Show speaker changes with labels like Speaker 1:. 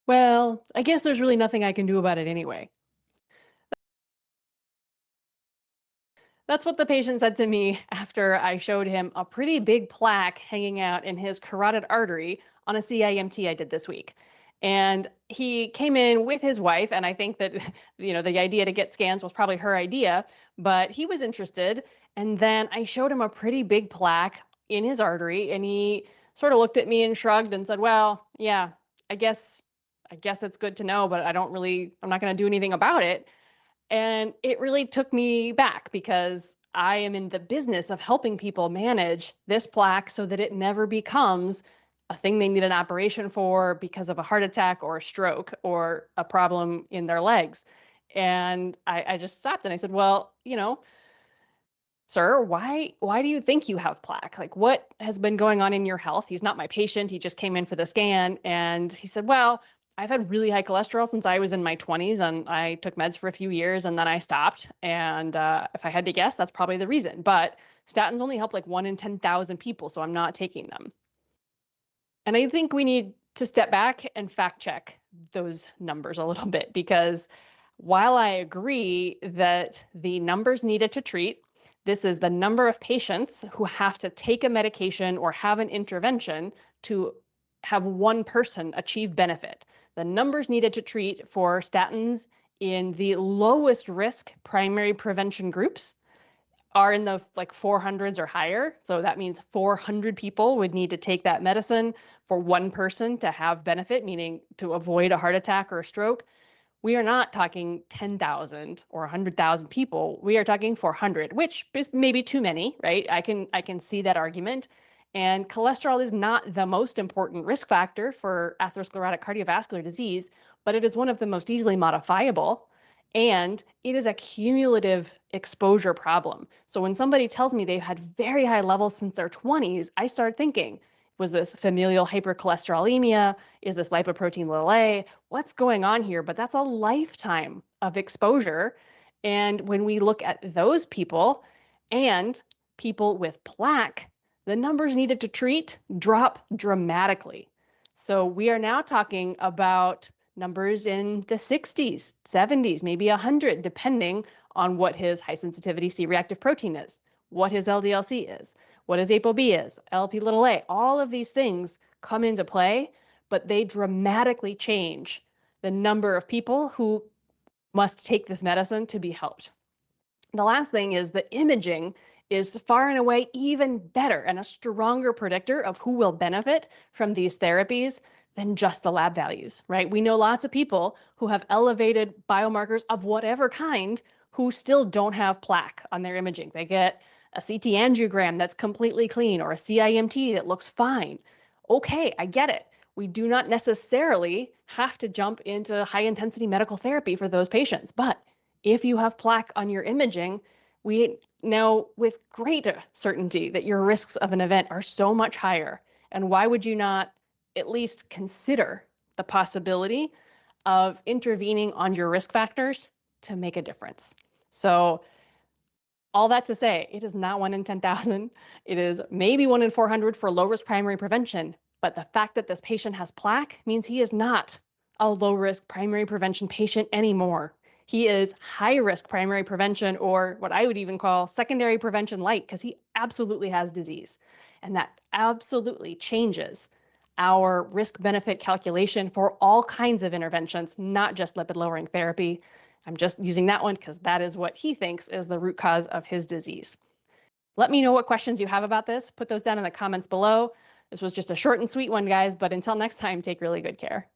Speaker 1: Well, I guess there's really nothing I can do about it anyway. That's what the patient said to me after I showed him a pretty big plaque hanging out in his carotid artery on a CIMT I did this week. And he came in with his wife, and I think that, the idea to get scans was probably her idea, but he was interested. And then I showed him a pretty big plaque in his artery, and he sort of looked at me and shrugged and said, "Well, yeah, I guess it's good to know, but I'm not going to do anything about it." And it really took me back because I am in the business of helping people manage this plaque so that it never becomes a thing they need an operation for because of a heart attack or a stroke or a problem in their legs. And I just stopped and I said, "Well, sir, why do you think you have plaque? Like, what has been going on in your health?" He's not my patient. He just came in for the scan. And he said, "Well, I've had really high cholesterol since I was in my 20s, and I took meds for a few years and then I stopped. And if I had to guess, that's probably the reason. But statins only help like 1 in 10,000 people, so I'm not taking them." And I think we need to step back and fact check those numbers a little bit, because while I agree that the numbers needed to treat, this is the number of patients who have to take a medication or have an intervention to have one person achieve benefit. The numbers needed to treat for statins in the lowest risk primary prevention groups are in the like 400s or higher. So that means 400 people would need to take that medicine for one person to have benefit, meaning to avoid a heart attack or a stroke. We are not talking 10,000 or 100,000 people. We are talking 400, which is maybe too many, right? I can see that argument. And cholesterol is not the most important risk factor for atherosclerotic cardiovascular disease, but it is one of the most easily modifiable. And it is a cumulative exposure problem. So when somebody tells me they've had very high levels since their 20s, I start thinking, was this familial hypercholesterolemia? Is this lipoprotein(a)? What's going on here? But that's a lifetime of exposure. And when we look at those people and people with plaque, the numbers needed to treat drop dramatically. So we are now talking about numbers in the 60s, 70s, maybe 100, depending on what his high sensitivity C-reactive protein is, what his LDL-C is, what his apoB is, Lp(a). All of these things come into play, but they dramatically change the number of people who must take this medicine to be helped. The last thing is the imaging is far and away even better and a stronger predictor of who will benefit from these therapies than just the lab values, right? We know lots of people who have elevated biomarkers of whatever kind who still don't have plaque on their imaging. They get a CT angiogram that's completely clean or a CIMT that looks fine. Okay, I get it. We do not necessarily have to jump into high intensity medical therapy for those patients. But if you have plaque on your imaging, we know with great certainty that your risks of an event are so much higher. And why would you not at least consider the possibility of intervening on your risk factors to make a difference? So all that to say, it is not 1 in 10,000. It is maybe 1 in 400 for low-risk primary prevention. But the fact that this patient has plaque means he is not a low-risk primary prevention patient anymore. He is high-risk primary prevention, or what I would even call secondary prevention light, because he absolutely has disease. And that absolutely changes our risk-benefit calculation for all kinds of interventions, not just lipid-lowering therapy. I'm just using that one because that is what he thinks is the root cause of his disease. Let me know what questions you have about this. Put those down in the comments below. This was just a short and sweet one, guys, but until next time, take really good care.